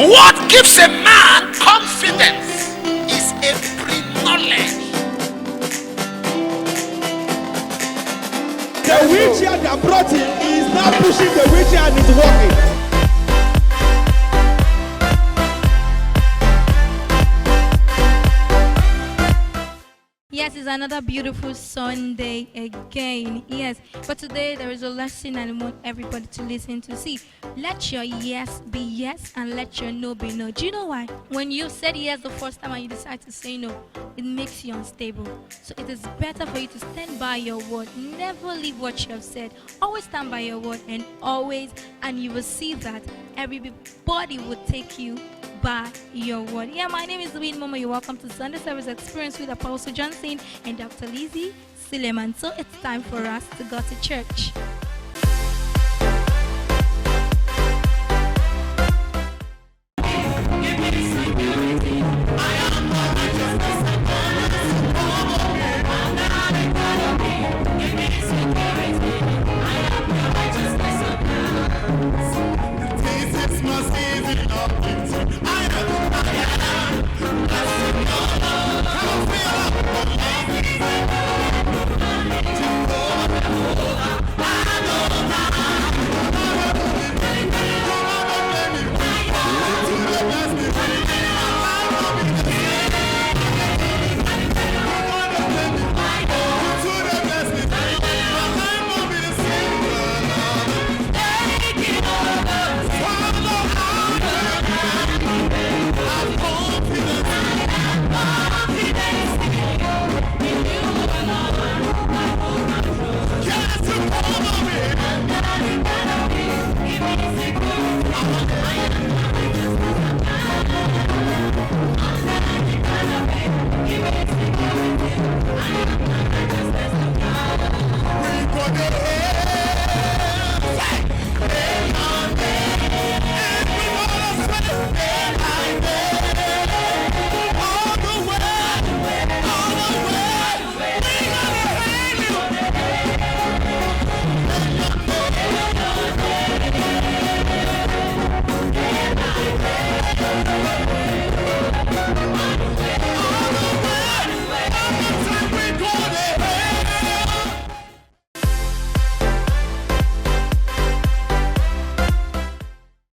What gives a man confidence is a pre-knowledge. The wheelchair that brought him is now pushing the wheelchair and is walking. Yes, it's another beautiful Sunday again. Yes, but today there is a lesson I want everybody to listen to. See, let your yes be yes and let your no be no. Do you know why? When you said yes the first time and you decide to say no, it makes you unstable. So it is better for you to stand by your word. Never leave what you have said. Always stand by your word and you will see that everybody will take you by your word. Yeah, my name is Louise Momo. You're welcome to Sunday Service Experience with Apostle Johnson and Dr. Lizzie Suleiman. So it's time for us to go to church.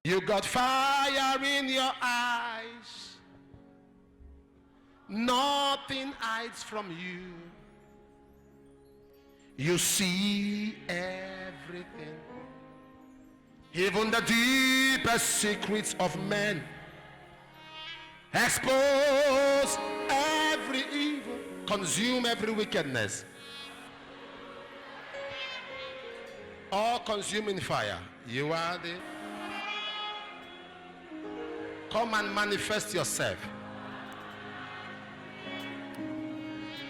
You got fire in your eyes. Nothing hides from you. You see everything. Even the deepest secrets of men. Expose every evil. Consume every wickedness. All consuming fire. You are the... Come and manifest yourself.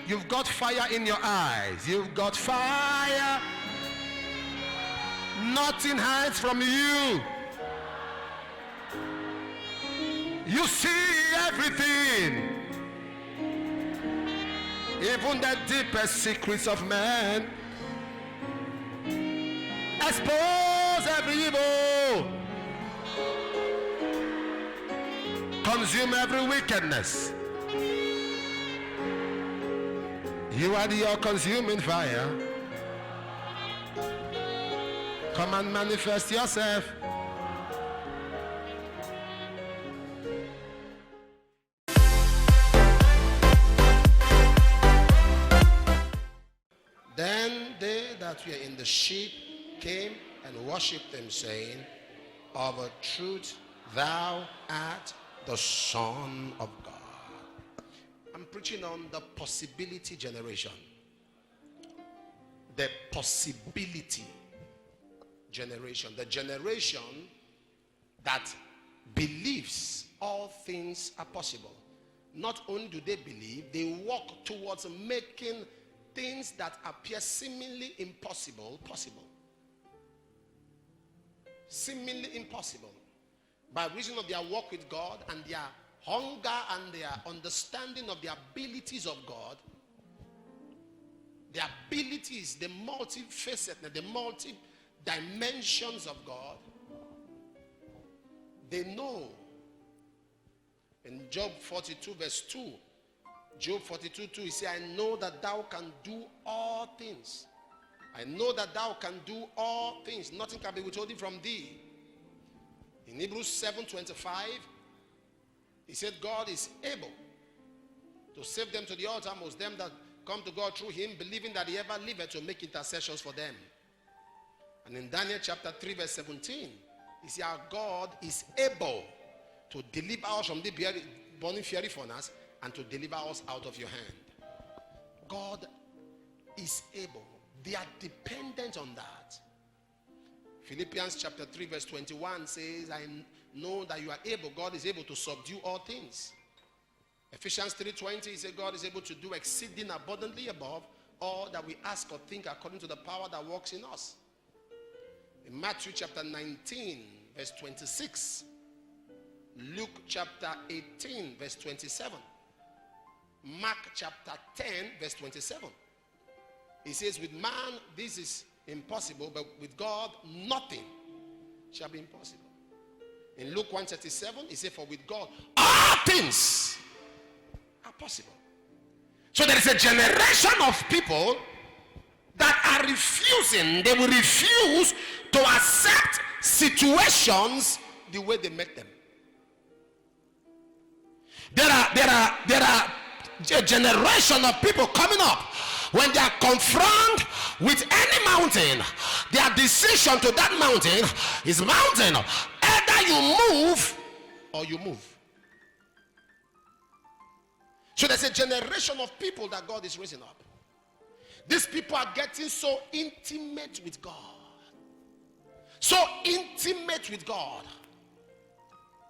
You've got fire in your eyes. You've got fire. Nothing hides from you. You see everything. Even the deepest secrets of man. Expose every evil. Consume every wickedness. You are the all-consuming fire. Come and manifest yourself. Then they that were in the ship came and worshipped him, saying, of a truth thou art the Son of God. I'm preaching on the possibility generation. The possibility generation. The generation that believes all things are possible. Not only do they believe, they walk towards making things that appear seemingly impossible possible. Seemingly impossible. By reason of their walk with God and their hunger and their understanding of the abilities of God, the abilities, the multifacetedness, the multi-dimensions of God, they know In Job 42 verse 2, Job 42 2, he said, I know that thou can do all things. I know that thou can do all things. Nothing can be withholden from thee. In Hebrews 7:25, he said, God is able to save them to the uttermost, them that come to God through him, believing that he ever liveth to make intercessions for them. And in Daniel chapter 3 verse 17, he said, our God is able to deliver us from the burning fiery furnace and to deliver us out of your hand. God is able. They are dependent on that. Philippians chapter 3 verse 21 says, I know that you are able. God is able to subdue all things. Ephesians 3:20, he said God is able to do exceeding abundantly above all that we ask or think according to the power that works in us. In Matthew chapter 19 verse 26, Luke chapter 18 verse 27, Mark chapter 10 verse 27, he says, with man this is impossible, but with God nothing shall be impossible. In Luke 1:37, he said, for with God all things are possible. So there is a generation of people that are refusing. They will refuse to accept situations the way they make them. There are a generation of people coming up. When they are confronted with any mountain, their decision to that mountain is mountain. Either you move or you move. So there's a generation of people that God is raising up. These people are getting so intimate with God. So intimate with God.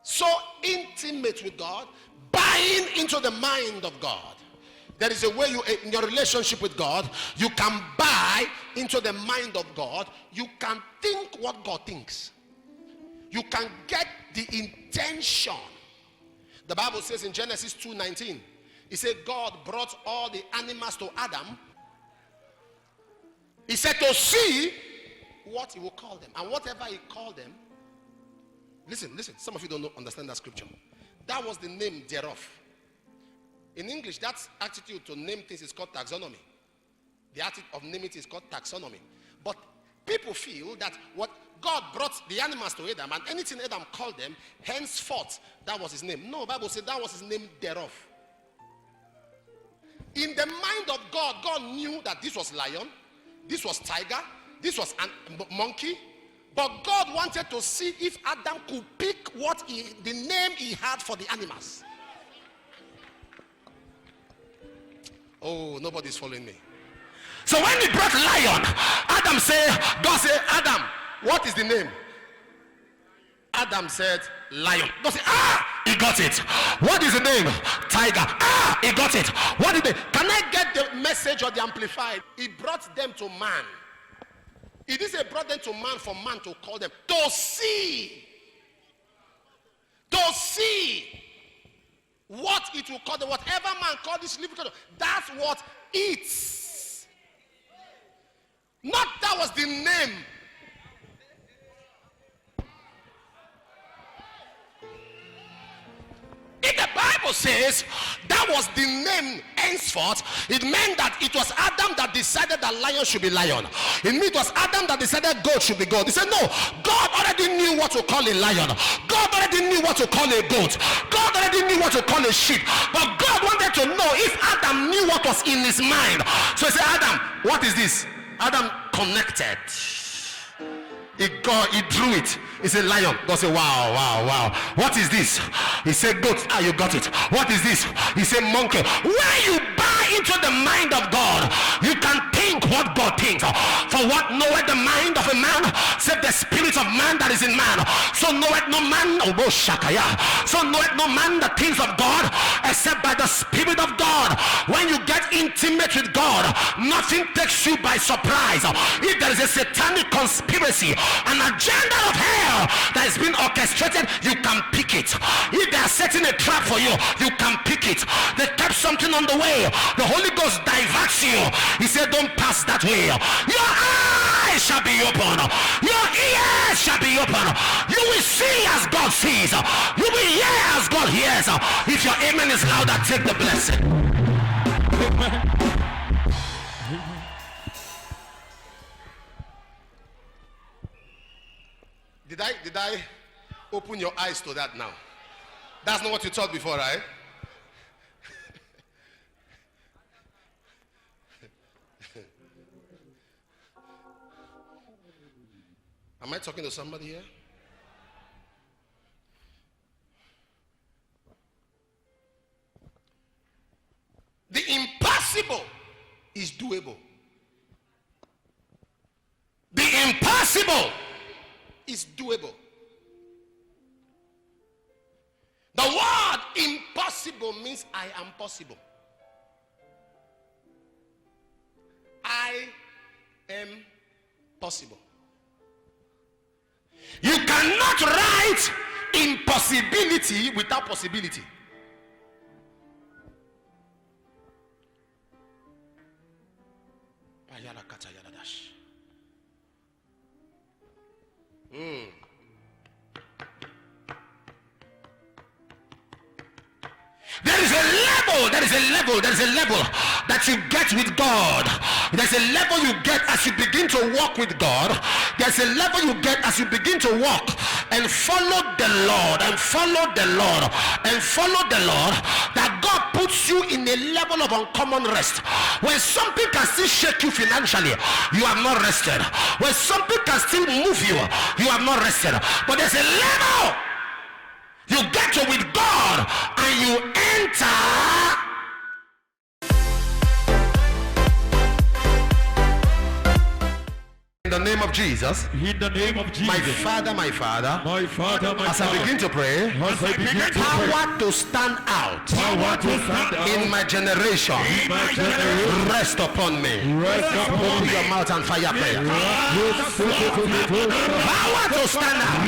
So intimate with God, buying into the mind of God. There is a way you, in your relationship with God, you can buy into the mind of God. You can think what God thinks. You can get the intention. The Bible says in Genesis 2:19, it said God brought all the animals to Adam. He said to see what he will call them. And whatever he called them, listen, some of you don't understand that scripture. That was the name thereof. In English, that attitude to name things is called taxonomy. The attitude of naming it is called taxonomy. But people feel that what God brought the animals to Adam, and anything Adam called them, henceforth, that was his name. No, the Bible said that was his name thereof. In the mind of God, God knew that this was lion, this was tiger, this was monkey. But God wanted to see if Adam could pick the name he had for the animals. Oh, nobody's following me. So when he brought lion, God said, Adam, what is the name? Adam said, lion. God said, he got it. What is the name? Tiger. He got it. What is it? Can I get the message or the amplified? He brought them to man. He didn't say brought them to man for man to call them. To see. What it will call them, whatever man called this living creature, that's what it's. Not that was the name. If the Bible says that was the name henceforth, it meant that it was Adam that decided that lion should be lion. It meant it was Adam that decided goat should be goat. He said no, God already knew what to call a lion. God already knew what to call a goat. God already knew what to call a sheep. But God wanted to know if Adam knew what was in his mind. So he said, Adam, what is this? Adam connected. He drew it. He said lion. God said, wow. What is this? He said goat. You got it. What is this? He said monkey. When you buy into the mind of God, you can think what God thinks. For what knoweth the mind of a man, save the spirit of man that is in man. So knoweth no man, so knoweth no man the things of God, except by the Spirit of God. When you get intimate with God, nothing takes you by surprise. If there is a satanic conspiracy, an agenda of hell that has been orchestrated, you can pick it. If they are setting a trap for you, you can pick it. They kept something on the way. The Holy Ghost diverts you. He said, don't pass that way. Your eyes shall be open. Your ears shall be open. You will see as God sees. You will hear as God hears. If your amen is louder, take the blessing. Did I open your eyes to that now? That's not what you thought before, right? Am I talking to somebody here? The impossible is doable. The impossible is doable. The word impossible means I am possible. I am possible. You cannot write impossibility without possibility. There is a level that you get with God. There's a level you get as you begin to walk with God. There's a level you get as you begin to walk and follow the Lord and follow the Lord and follow the Lord, that God puts you in a level of uncommon rest. When something can still shake you financially, you have not rested. When something can still move you, you have not rested. But there's a level you get to with God and you enter. In the name of Jesus. In the name of Jesus. My Father, My Father, my as I begin to pray, as I begin to power to stand out. Power to stand out. In my generation. In my generation. Rest upon me. Rest upon Open me. your mouth and fire prayer. Power to stand out.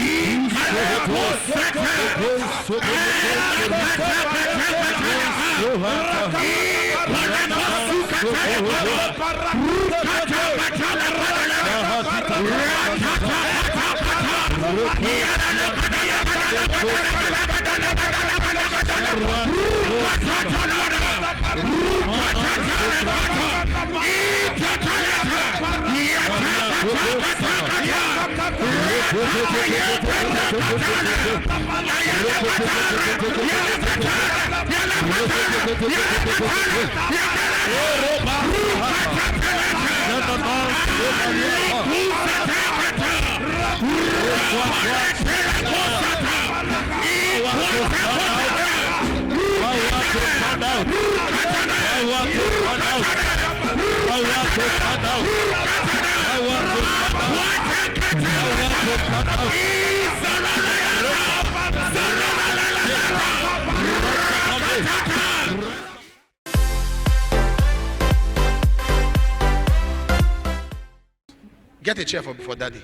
Get a chair for daddy.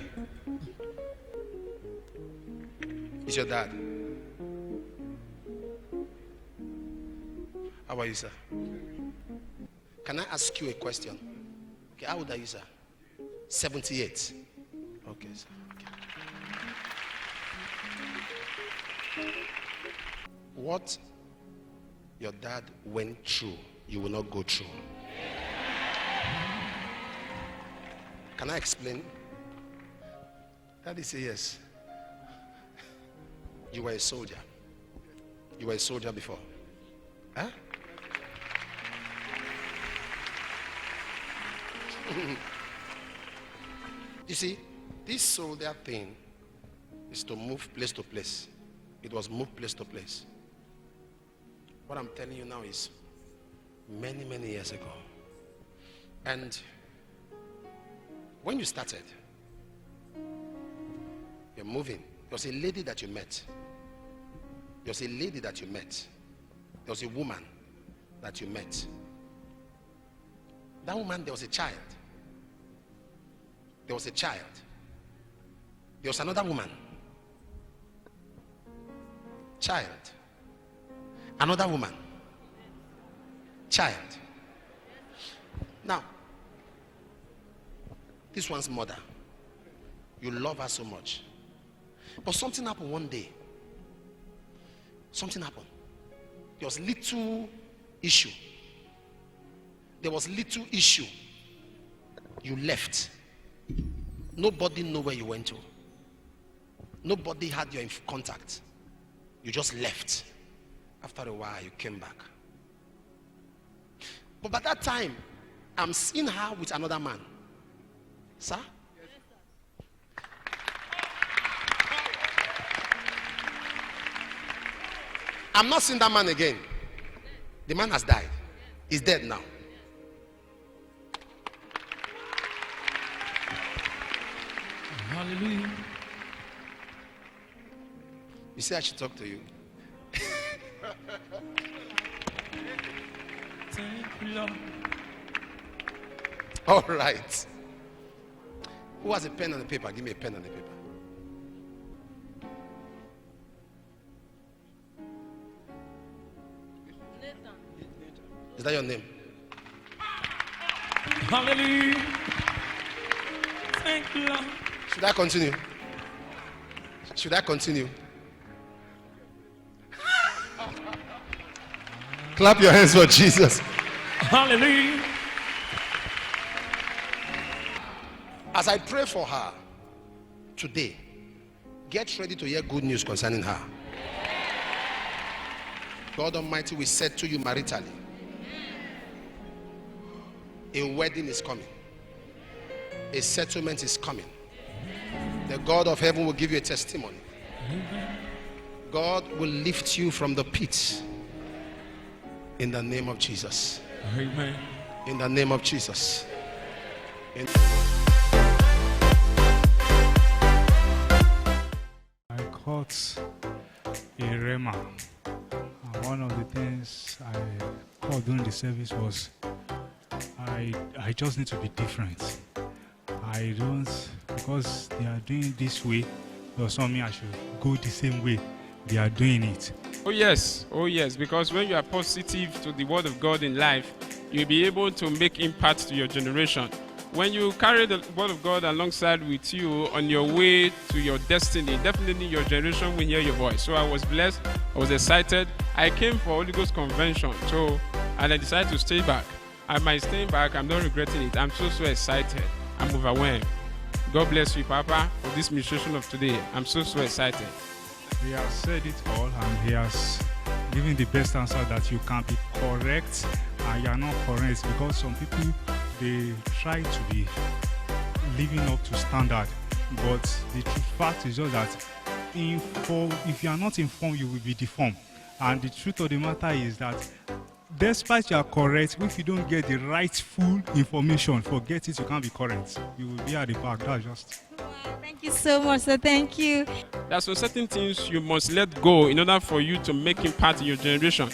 It's your dad. How are you, sir? Can I ask you a question? Okay, how old are you, sir? 78. Okay, sir. Okay. What your dad went through, you will not go through. Can I explain? Daddy say yes. You were a soldier. You were a soldier before. Huh? You see, this soldier thing is to move place to place. It was moved place to place. What I'm telling you now is many, many years ago. And when you started, you're moving. There was a lady that you met. There was a lady that you met. There was a woman that you met. That woman, there was a child. There was a child. There was another woman. Child. Another woman. Child. Now, This one's mother. You love her so much. But something happened one day. Something happened. There was little issue. There was little issue. You left. Nobody knew where you went to. Nobody had your contact. You just left. After a while, you came back. But by that time, I'm seeing her with another man. Sir? I'm not seeing that man again. The man has died. He's dead now. Hallelujah. You say I should talk to you. Thank you, Lord. All right. Who has a pen and a paper? Give me a pen and a paper. Is that your name? Hallelujah. Thank you, Lord. Should I continue? Should I continue? Clap your hands for Jesus. Hallelujah. As I pray for her today, get ready to hear good news concerning her. God Almighty will settle you maritally. A wedding is coming. A settlement is coming. The God of heaven will give you a testimony. God will lift you from the pit. In the name of Jesus. Amen. In the name of Jesus. I caught a rema. And one of the things I caught during the service was I just need to be different. I don't, because they are doing it this way, does not mean I should go the same way they are doing it. Oh yes, because when you are positive to the word of God in life, you'll be able to make impact to your generation. When you carry the word of God alongside with you on your way to your destiny, definitely your generation will hear your voice. So I was blessed, I was excited. I came for Holy Ghost convention, and I decided to stay back. And by staying back, I'm not regretting it. I'm so excited. I'm overwhelmed. God bless you, Papa, for this ministration of today. I'm so excited. He has said it all, and he has given the best answer that you can be correct and you are not correct, because some people, they try to be living up to standard, but the true fact is just that if you are not informed, you will be deformed. And the truth of the matter is that despite you are correct, if you don't get the right full information, forget it, you can't be correct. You will be at the back. That's just. Thank you so much, sir. Thank you. There are some certain things you must let go in order for you to make impact in your generation.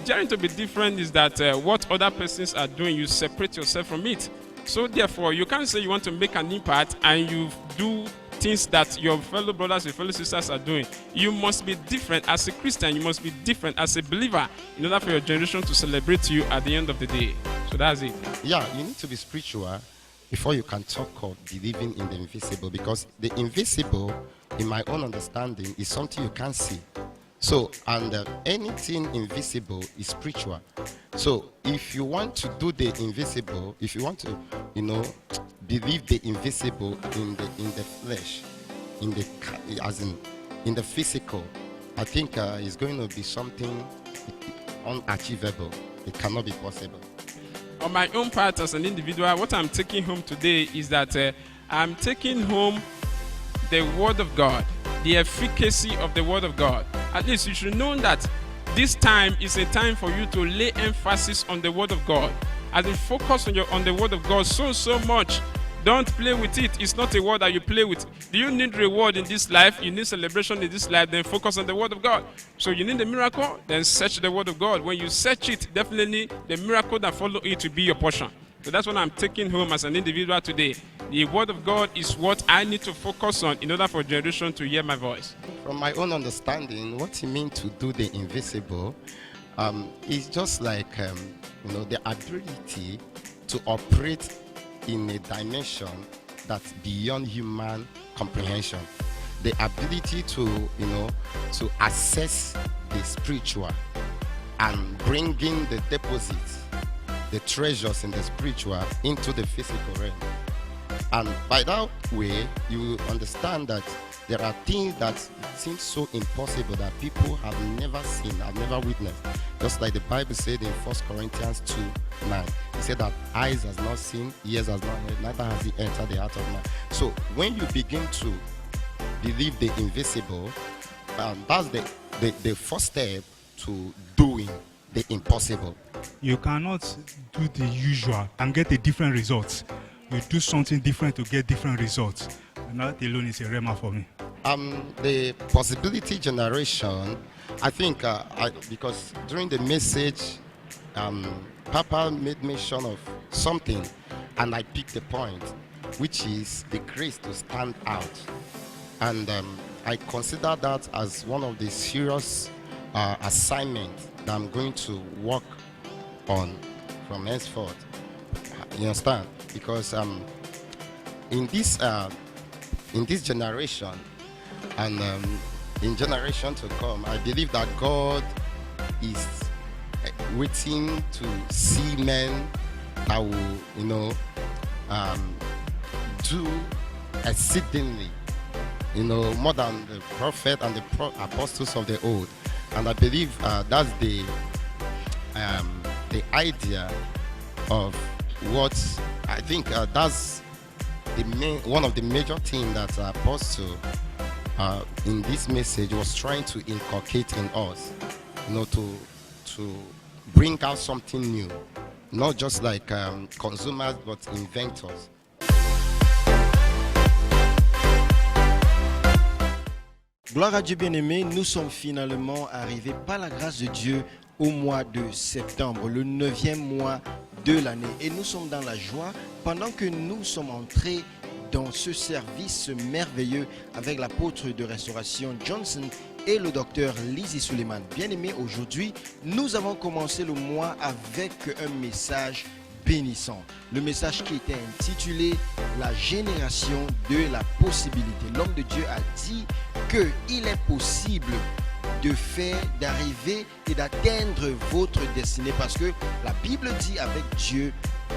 Daring to be different is that what other persons are doing, you separate yourself from it. So therefore, you can't say you want to make an impact and you do things that your fellow brothers and fellow sisters are doing. You must be different as a Christian. You must be different as a believer in order for your generation to celebrate you at the end of the day. So that's it. Yeah, you need to be spiritual before you can talk of believing in the invisible, because the invisible, in my own understanding, is something you can't see. So, and anything invisible is spiritual. So, if you want to do the invisible, if you want to, believe the invisible in the flesh, in the physical, I think it's going to be something unachievable. It cannot be possible. On my own part as an individual, what I'm taking home today is that I'm taking home the word of God, the efficacy of the word of God. At least you should know that this time is a time for you to lay emphasis on the word of God. As you focus on the word of God so much, don't play with it. It's not a word that you play with. Do you need reward in this life? You need celebration in this life, then focus on the word of God. So you need the miracle, then search the word of God. When you search it, definitely the miracle that follow it will be your portion. So that's what I'm taking home as an individual today. The word of God is what I need to focus on in order for generation to hear my voice. From my own understanding, what it means to do the invisible is just like the ability to operate in a dimension that's beyond human comprehension. The ability to, to assess the spiritual and bring in the deposits, the treasures in the spiritual into the physical realm. And by that way, you understand that there are things that seem so impossible that people have never seen, have never witnessed. Just like the Bible said in 1 Corinthians 2:9. It said that eyes has not seen, ears has not heard, neither has it entered the heart of man. So when you begin to believe the invisible, that's the first step to doing the impossible. You cannot do the usual and get a different result. You do something different to get different results. And that alone is a rema for me. The possibility generation, I think, because during the message, Papa made mention of something, and I picked the point, which is the grace to stand out. And I consider that as one of the serious assignments that I'm going to work on from henceforth. You understand? Because in this generation and in generation to come, I believe that God is waiting to see men that will, do exceedingly, more than the prophet and the apostles of the old. And I believe that's the idea of what I think that's one of the major things that Apostle in this message was trying to inculcate in us, to bring out something new, not just like consumers but inventors. Gloire à Dieu bien-aimé, nous sommes finalement arrivés par la grâce de Dieu au mois de septembre, le 9e mois de l'année. Et nous sommes dans la joie pendant que nous sommes entrés dans ce service merveilleux avec l'apôtre de restauration Johnson et le docteur Lizzie Suleiman. Bien-aimé, aujourd'hui, nous avons commencé le mois avec un message bénissant. Le message qui était intitulé « La génération de la possibilité ». L'homme de Dieu a dit qu'il est possible de faire, d'arriver et d'atteindre votre destinée parce que la Bible dit avec Dieu,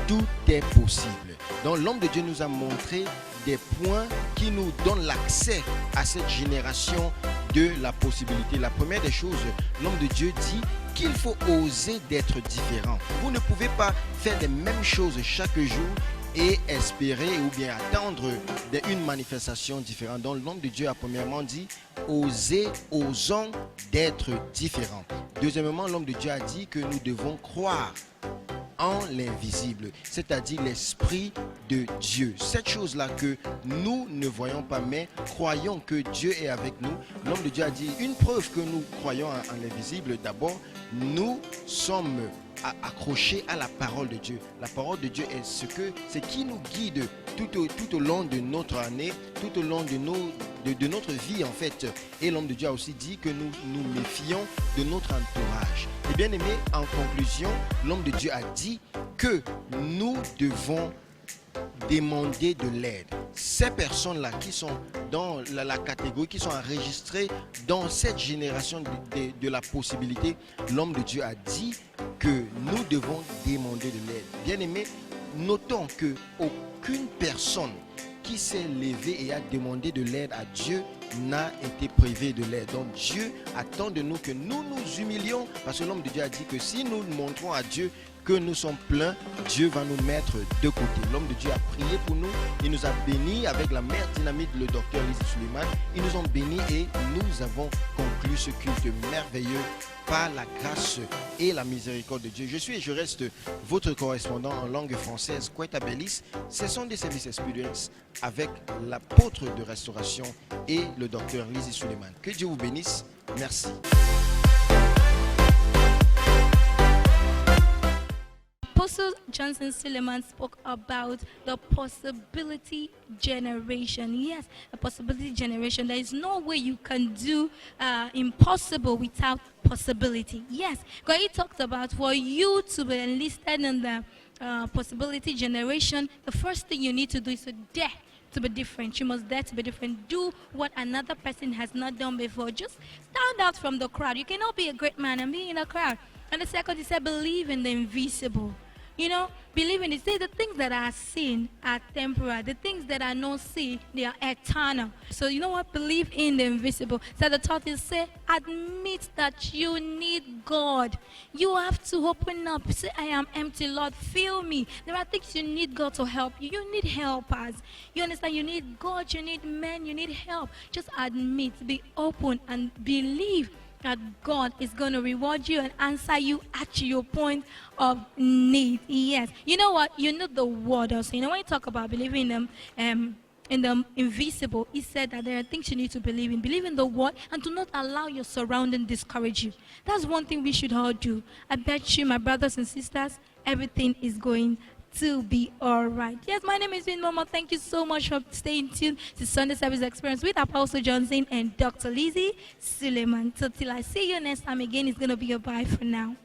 tout est possible. Donc l'homme de Dieu nous a montré des points qui nous donnent l'accès à cette génération de la possibilité. La première des choses, l'homme de Dieu dit qu'il faut oser d'être différent. Vous ne pouvez pas faire les mêmes choses chaque jour et espérer ou bien attendre une manifestation différente. Donc l'homme de Dieu a premièrement dit osons d'être différents. Deuxièmement, l'homme de Dieu a dit que nous devons croire en l'invisible, c'est-à-dire l'Esprit de Dieu. Cette chose-là que nous ne voyons pas, mais croyons que Dieu est avec nous. L'homme de Dieu a dit une preuve que nous croyons en l'invisible. D'abord, nous sommes accrochés à la parole de Dieu. La parole de Dieu est ce qui nous guide tout au long de notre année, tout au long de notre vie en fait. Et l'homme de Dieu a aussi dit que nous nous méfions de notre entourage. Et bien aimé, en conclusion, l'homme de Dieu a dit que nous devons demander de l'aide. Ces personnes-là qui sont dans la catégorie, qui sont enregistrées dans cette génération de la possibilité, l'homme de Dieu a dit que nous devons demander de l'aide. Bien aimé, notons que aucune personne qui s'est levée et a demandé de l'aide à Dieu n'a été privée de l'aide. Donc Dieu attend de nous que nous nous humilions parce que l'homme de Dieu a dit que si nous montrons à Dieu que nous sommes pleins, Dieu va nous mettre de côté. L'homme de Dieu a prié pour nous, il nous a bénis avec la mère dynamite, le docteur Lizzie Suleiman. Ils nous ont bénis et nous avons conclu ce culte merveilleux par la grâce et la miséricorde de Dieu. Je suis et je reste votre correspondant en langue française, Kweta Bellis. Ce sont des services experience avec l'apôtre de restauration et le docteur Lizzie Suleiman. Que Dieu vous bénisse. Merci. Apostle Johnson Suleiman spoke about the possibility generation. Yes, a possibility generation. There is no way you can do impossible without possibility. Yes, because he talked about for you to be enlisted in the possibility generation, the first thing you need to do is to dare to be different. You must dare to be different. Do what another person has not done before. Just stand out from the crowd. You cannot be a great man and be in a crowd. And the second, he said, believe in the invisible. You know, believe in it. Say the things that are seen are temporary. The things that are not seen, they are eternal. So you know what? Believe in the invisible. So the thought is, say, admit that you need God. You have to open up. Say, I am empty, Lord, fill me. There are things you need God to help you. You need helpers. You understand? You need God, you need men, you need help. Just admit, be open, and believe that God is going to reward you and answer you at your point of need. Yes. You know what? You know the word also. You know, when you talk about believing in the invisible, he said that there are things you need to believe in. Believe in the word and do not allow your surrounding discourage you. That's one thing we should all do. I bet you, my brothers and sisters, everything is going to be all right. Yes, my name is Vin Momo. Thank you so much for staying tuned to Sunday Service Experience with Apostle Johnson and Dr. Lizzie Suleiman. So till I see you next time again, it's going to be a bye for now.